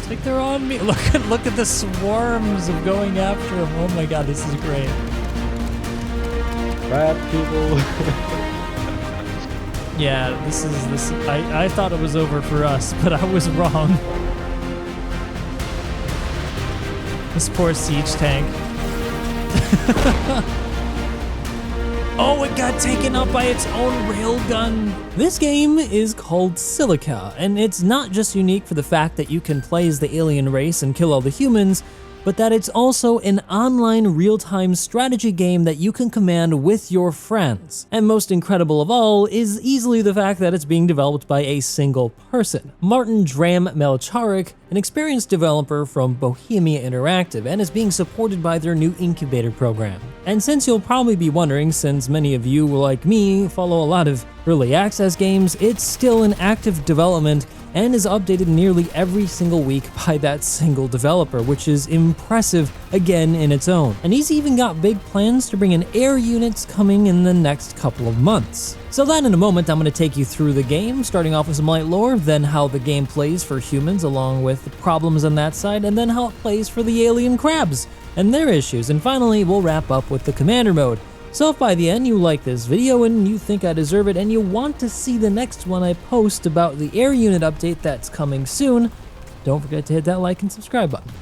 It's like they're on me. Look at the swarms of going after him. Oh my god, this is great. Crab people. Yeah, this. I thought it was over for us, but I was wrong. This poor siege tank. Oh, it got taken up by its own railgun. This game is called SIlica, and it's not just unique for the fact that you can play as the alien race and kill all the humans, but that it's also an online real-time strategy game that you can command with your friends. And most incredible of all is easily the fact that it's being developed by a single person. Martin Dram-Melcharik, an experienced developer from Bohemia Interactive, and is being supported by their new incubator program. And since you'll probably be wondering, since many of you, like me, follow a lot of early access games, it's still in active development and is updated nearly every single week by that single developer, which is impressive again in its own. And he's even got big plans to bring in air units coming in the next couple of months. So then in a moment, I'm going to take you through the game, starting off with some light lore, then how the game plays for humans along with the problems on that side, and then how it plays for the alien crabs and their issues, and finally we'll wrap up with the commander mode. So if by the end you like this video and you think I deserve it and you want to see the next one I post about the air unit update that's coming soon, don't forget to hit that like and subscribe button.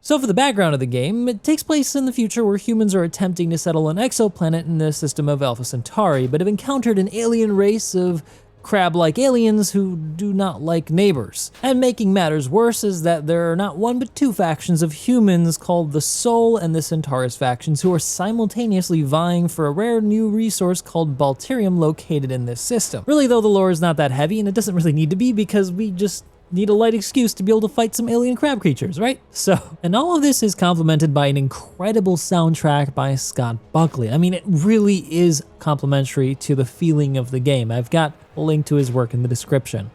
So for the background of the game, it takes place in the future where humans are attempting to settle an exoplanet in the system of Alpha Centauri, but have encountered an alien race of crab-like aliens who do not like neighbors. And making matters worse is that there are not one but two factions of humans called the Sol and the Centaurus factions who are simultaneously vying for a rare new resource called Balterium located in this system. Really though, the lore is not that heavy and it doesn't really need to be because we just need a light excuse to be able to fight some alien crab creatures, right? So, and all of this is complemented by an incredible soundtrack by Scott Buckley. I mean, it really is complementary to the feeling of the game. I've got a link to his work in the description.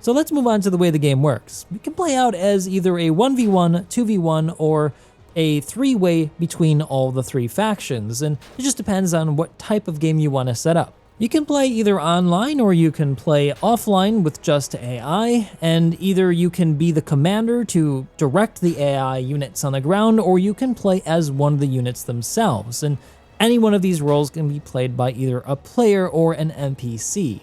So let's move on to the way the game works. We can play out as either a 1v1, 2v1, or a three-way between all the three factions, and it just depends on what type of game you want to set up. You can play either online or you can play offline with just AI, and either you can be the commander to direct the AI units on the ground, or you can play as one of the units themselves, and any one of these roles can be played by either a player or an NPC.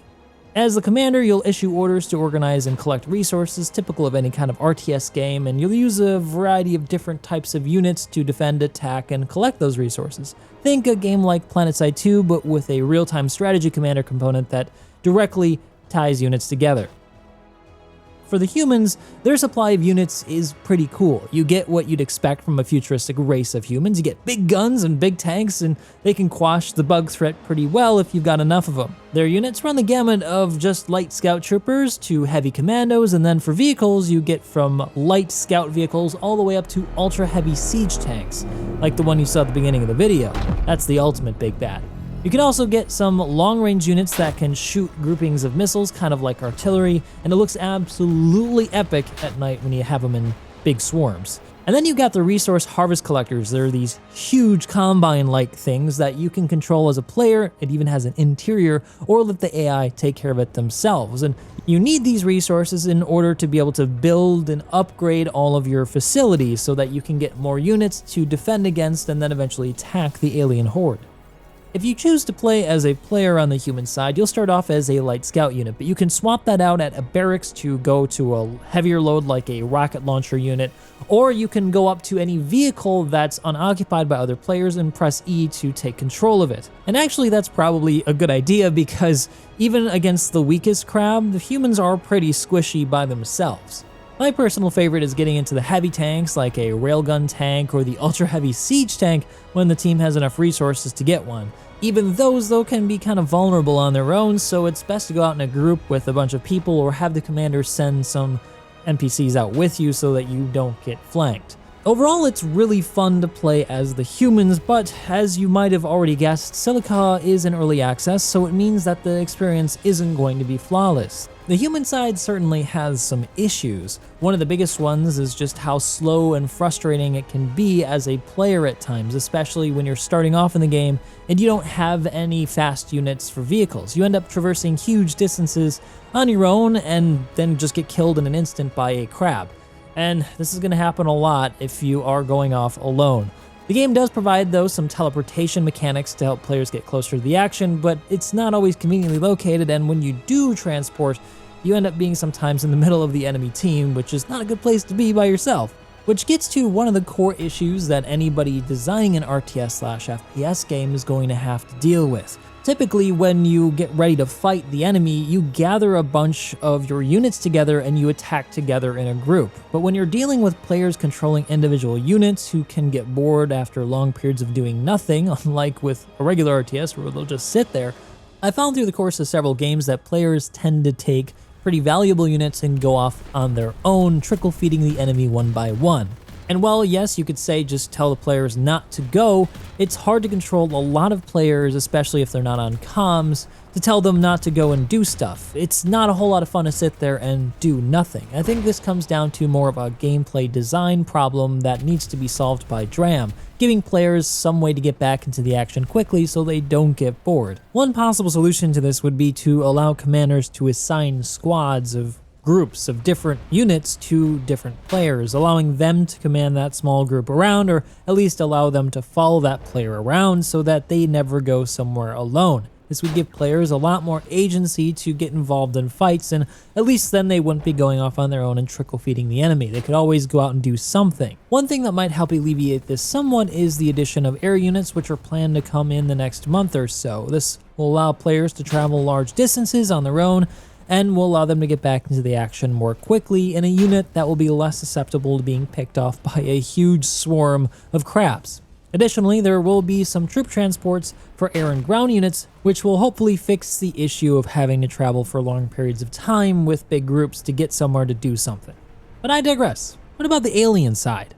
As the commander, you'll issue orders to organize and collect resources, typical of any kind of RTS game, and you'll use a variety of different types of units to defend, attack, and collect those resources. Think a game like PlanetSide 2, but with a real-time strategy commander component that directly ties units together. For the humans, their supply of units is pretty cool. You get what you'd expect from a futuristic race of humans. You get big guns and big tanks, and they can quash the bug threat pretty well if you've got enough of them. Their units run the gamut of just light scout troopers to heavy commandos, and then for vehicles, you get from light scout vehicles all the way up to ultra heavy siege tanks, like the one you saw at the beginning of the video. That's the ultimate big bad. You can also get some long-range units that can shoot groupings of missiles, kind of like artillery, and it looks absolutely epic at night when you have them in big swarms. And then you got the resource harvest collectors. They're these huge combine-like things that you can control as a player. It even has an interior, or let the AI take care of it themselves. And you need these resources in order to be able to build and upgrade all of your facilities so that you can get more units to defend against and then eventually attack the alien horde. If you choose to play as a player on the human side, you'll start off as a light scout unit, but you can swap that out at a barracks to go to a heavier load like a rocket launcher unit, or you can go up to any vehicle that's unoccupied by other players and press E to take control of it. And actually that's probably a good idea because even against the weakest crab, the humans are pretty squishy by themselves. My personal favorite is getting into the heavy tanks like a railgun tank or the ultra heavy siege tank when the team has enough resources to get one. Even those though can be kind of vulnerable on their own, so it's best to go out in a group with a bunch of people or have the commander send some NPCs out with you so that you don't get flanked. Overall, it's really fun to play as the humans, but as you might have already guessed, SIlica is in early access, so it means that the experience isn't going to be flawless. The human side certainly has some issues. One of the biggest ones is just how slow and frustrating it can be as a player at times, especially when you're starting off in the game and you don't have any fast units for vehicles. You end up traversing huge distances on your own and then just get killed in an instant by a crab. And this is going to happen a lot if you are going off alone. The game does provide, though, some teleportation mechanics to help players get closer to the action, but it's not always conveniently located, and when you do transport, you end up being sometimes in the middle of the enemy team, which is not a good place to be by yourself. Which gets to one of the core issues that anybody designing an RTS/FPS game is going to have to deal with. Typically, when you get ready to fight the enemy, you gather a bunch of your units together and you attack together in a group. But when you're dealing with players controlling individual units who can get bored after long periods of doing nothing, unlike with a regular RTS where they'll just sit there, I found through the course of several games that players tend to take pretty valuable units and go off on their own, trickle feeding the enemy one by one. And while yes, you could say just tell the players not to go, it's hard to control a lot of players, especially if they're not on comms, to tell them not to go and do stuff. It's not a whole lot of fun to sit there and do nothing. I think this comes down to more of a gameplay design problem that needs to be solved by DRAM, giving players some way to get back into the action quickly so they don't get bored. One possible solution to this would be to allow commanders to assign squads of groups of different units to different players, allowing them to command that small group around, or at least allow them to follow that player around so that they never go somewhere alone. This would give players a lot more agency to get involved in fights, and at least then they wouldn't be going off on their own and trickle feeding the enemy. They could always go out and do something. One thing that might help alleviate this somewhat is the addition of air units, which are planned to come in the next month or so. This will allow players to travel large distances on their own, and will allow them to get back into the action more quickly in a unit that will be less susceptible to being picked off by a huge swarm of crabs. Additionally, there will be some troop transports for air and ground units, which will hopefully fix the issue of having to travel for long periods of time with big groups to get somewhere to do something. But I digress. What about the alien side?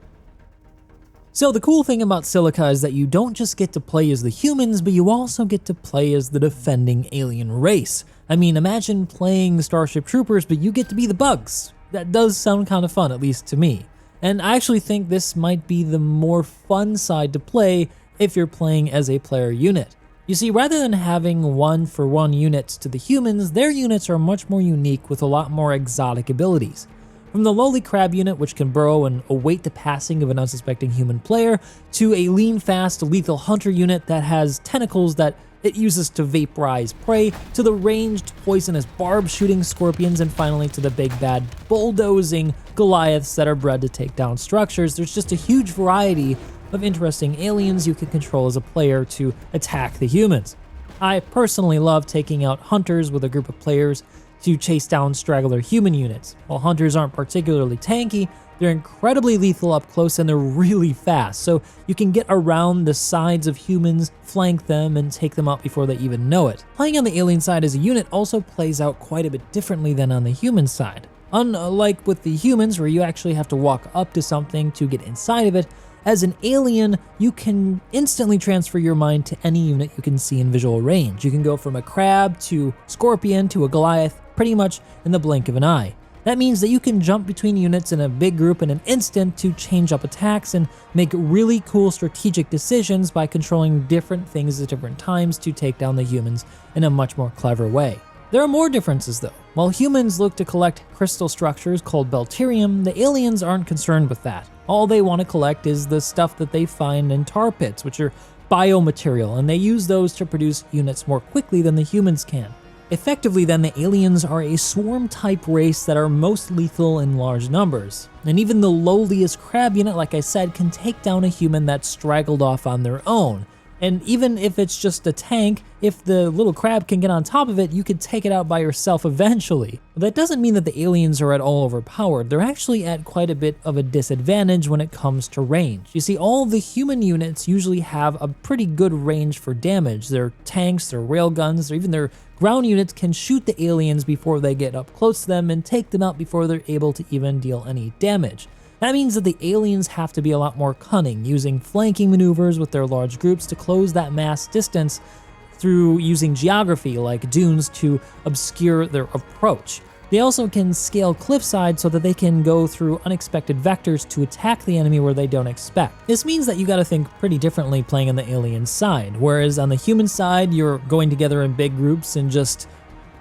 So the cool thing about SIlica is that you don't just get to play as the humans, but you also get to play as the defending alien race. I mean, imagine playing Starship Troopers, but you get to be the bugs. That does sound kind of fun, at least to me. And I actually think this might be the more fun side to play if you're playing as a player unit. You see, rather than having one-for-one units to the humans, their units are much more unique with a lot more exotic abilities. From the lowly crab unit, which can burrow and await the passing of an unsuspecting human player, to a lean, fast, lethal hunter unit that has tentacles that it uses to vaporize prey, to the ranged, poisonous barb-shooting scorpions, and finally to the big bad bulldozing Goliaths that are bred to take down structures. There's just a huge variety of interesting aliens you can control as a player to attack the humans. I personally love taking out hunters with a group of players to chase down straggler human units. While hunters aren't particularly tanky, they're incredibly lethal up close and they're really fast, so you can get around the sides of humans, flank them, and take them out before they even know it. Playing on the alien side as a unit also plays out quite a bit differently than on the human side. Unlike with the humans, where you actually have to walk up to something to get inside of it, as an alien, you can instantly transfer your mind to any unit you can see in visual range. You can go from a crab to scorpion to a Goliath pretty much in the blink of an eye. That means that you can jump between units in a big group in an instant to change up attacks and make really cool strategic decisions by controlling different things at different times to take down the humans in a much more clever way. There are more differences though. While humans look to collect crystal structures called Belterium, the aliens aren't concerned with that. All they want to collect is the stuff that they find in tar pits, which are biomaterial, and they use those to produce units more quickly than the humans can. Effectively then, the aliens are a swarm-type race that are most lethal in large numbers. And even the lowliest crab unit, like I said, can take down a human that's straggled off on their own. And even if it's just a tank, if the little crab can get on top of it, you could take it out by yourself eventually. But that doesn't mean that the aliens are at all overpowered. They're actually at quite a bit of a disadvantage when it comes to range. You see, all the human units usually have a pretty good range for damage. Their tanks, their railguns, or even their ground units can shoot the aliens before they get up close to them and take them out before they're able to even deal any damage. That means that the aliens have to be a lot more cunning, using flanking maneuvers with their large groups to close that mass distance through using geography like dunes to obscure their approach. They also can scale cliffside so that they can go through unexpected vectors to attack the enemy where they don't expect. This means that you gotta think pretty differently playing on the alien side, whereas on the human side, you're going together in big groups and just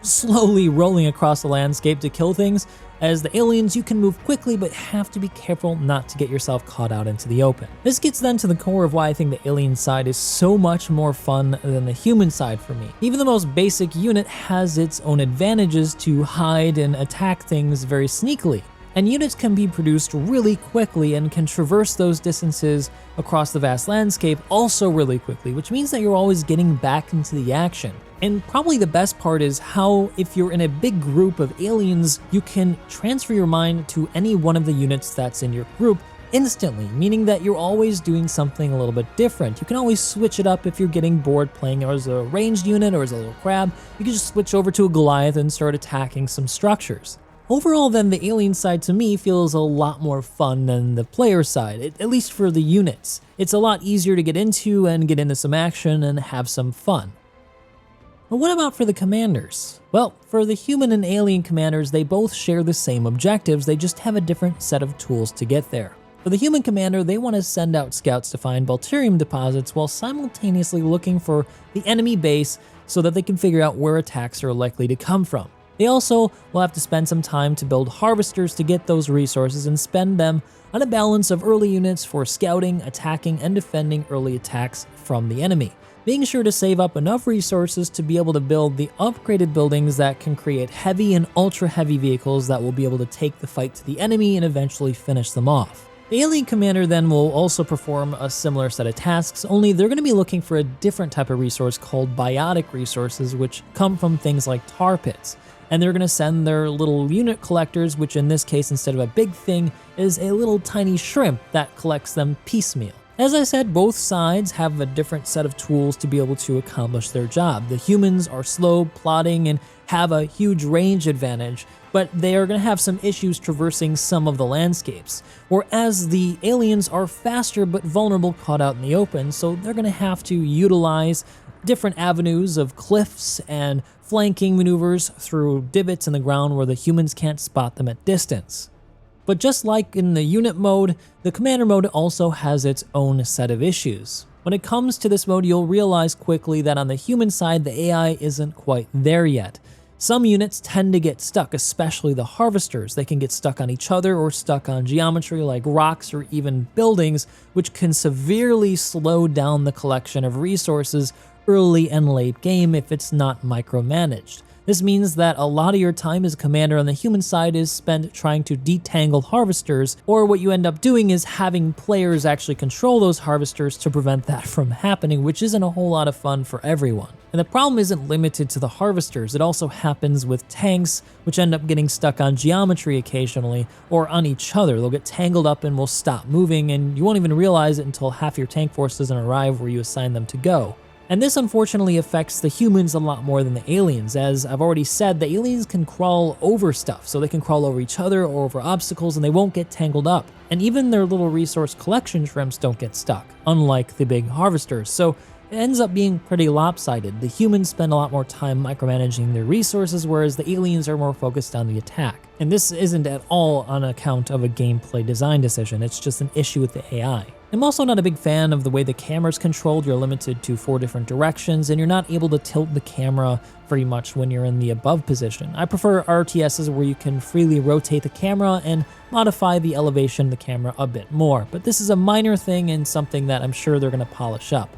slowly rolling across the landscape to kill things. As the aliens, you can move quickly but have to be careful not to get yourself caught out into the open. This gets then to the core of why I think the alien side is so much more fun than the human side for me. Even the most basic unit has its own advantages to hide and attack things very sneakily. And units can be produced really quickly and can traverse those distances across the vast landscape also really quickly, which means that you're always getting back into the action. And probably the best part is how, if you're in a big group of aliens, you can transfer your mind to any one of the units that's in your group instantly, meaning that you're always doing something a little bit different. You can always switch it up if you're getting bored playing as a ranged unit or as a little crab. You can just switch over to a Goliath and start attacking some structures. Overall then, the alien side to me feels a lot more fun than the player side, at least for the units. It's a lot easier to get into some action and have some fun. But what about for the commanders? Well, for the human and alien commanders, they both share the same objectives, they just have a different set of tools to get there. For the human commander, they want to send out scouts to find Balterium deposits while simultaneously looking for the enemy base so that they can figure out where attacks are likely to come from. They also will have to spend some time to build harvesters to get those resources and spend them on a balance of early units for scouting, attacking, and defending early attacks from the enemy, being sure to save up enough resources to be able to build the upgraded buildings that can create heavy and ultra heavy vehicles that will be able to take the fight to the enemy and eventually finish them off. The alien commander then will also perform a similar set of tasks, only they're going to be looking for a different type of resource called biotic resources, which come from things like tar pits. And they're going to send their little unit collectors, which in this case, instead of a big thing, is a little tiny shrimp that collects them piecemeal. As I said, both sides have a different set of tools to be able to accomplish their job. The humans are slow, plodding, and have a huge range advantage, but they are going to have some issues traversing some of the landscapes. Whereas the aliens are faster but vulnerable caught out in the open, so they're going to have to utilize different avenues of cliffs and flanking maneuvers through divots in the ground where the humans can't spot them at distance. But just like in the unit mode, the commander mode also has its own set of issues. When it comes to this mode, you'll realize quickly that on the human side, the AI isn't quite there yet. Some units tend to get stuck, especially the harvesters. They can get stuck on each other or stuck on geometry like rocks or even buildings, which can severely slow down the collection of resources early and late game if it's not micromanaged. This means that a lot of your time as a commander on the human side is spent trying to detangle harvesters, or what you end up doing is having players actually control those harvesters to prevent that from happening, which isn't a whole lot of fun for everyone. And the problem isn't limited to the harvesters, it also happens with tanks, which end up getting stuck on geometry occasionally, or on each other. They'll get tangled up and will stop moving, and you won't even realize it until half your tank force doesn't arrive where you assign them to go. And this unfortunately affects the humans a lot more than the aliens. As I've already said, the aliens can crawl over stuff, so they can crawl over each other or over obstacles and they won't get tangled up. And even their little resource collection shrimps don't get stuck, unlike the big harvesters. So it ends up being pretty lopsided. The humans spend a lot more time micromanaging their resources, whereas the aliens are more focused on the attack. And this isn't at all on account of a gameplay design decision, it's just an issue with the AI. I'm also not a big fan of the way the camera's controlled. You're limited to 4 different directions, and you're not able to tilt the camera very much when you're in the above position. I prefer RTSs where you can freely rotate the camera and modify the elevation of the camera a bit more, but this is a minor thing and something that I'm sure they're going to polish up.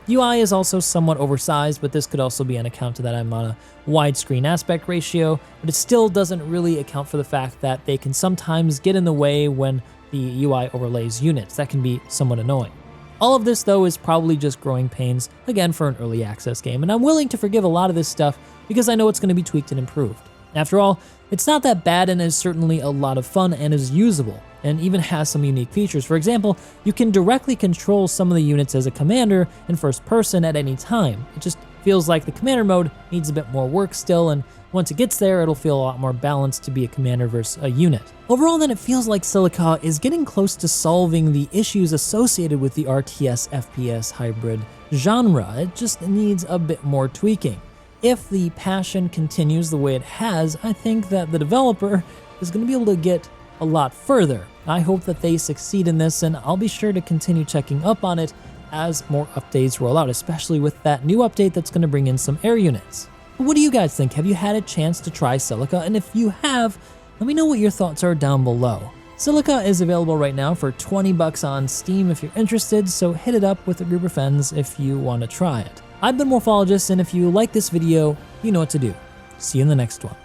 UI is also somewhat oversized, but this could also be on account of that I'm on a widescreen aspect ratio, but it still doesn't really account for the fact that they can sometimes get in the way when the UI overlays units. That can be somewhat annoying. All of this though is probably just growing pains, again for an early access game, and I'm willing to forgive a lot of this stuff because I know it's going to be tweaked and improved. After all, it's not that bad and is certainly a lot of fun and is usable, and even has some unique features. For example, you can directly control some of the units as a commander in first person at any time. It just feels like the commander mode needs a bit more work still, and once it gets there, it'll feel a lot more balanced to be a commander versus a unit. Overall then, it feels like SIlica is getting close to solving the issues associated with the RTS FPS hybrid genre. It just needs a bit more tweaking. If the passion continues the way it has, I think that the developer is going to be able to get a lot further. I hope that they succeed in this, and I'll be sure to continue checking up on it as more updates roll out, especially with that new update that's going to bring in some air units. What do you guys think? Have you had a chance to try SIlica? And if you have, Let me know what your thoughts are down below. SIlica is available right now for 20 bucks on Steam if you're interested, so hit it up with a group of friends if you want to try it. I've been Morphologist, and if you like this video, you know what to do. See you in the next one.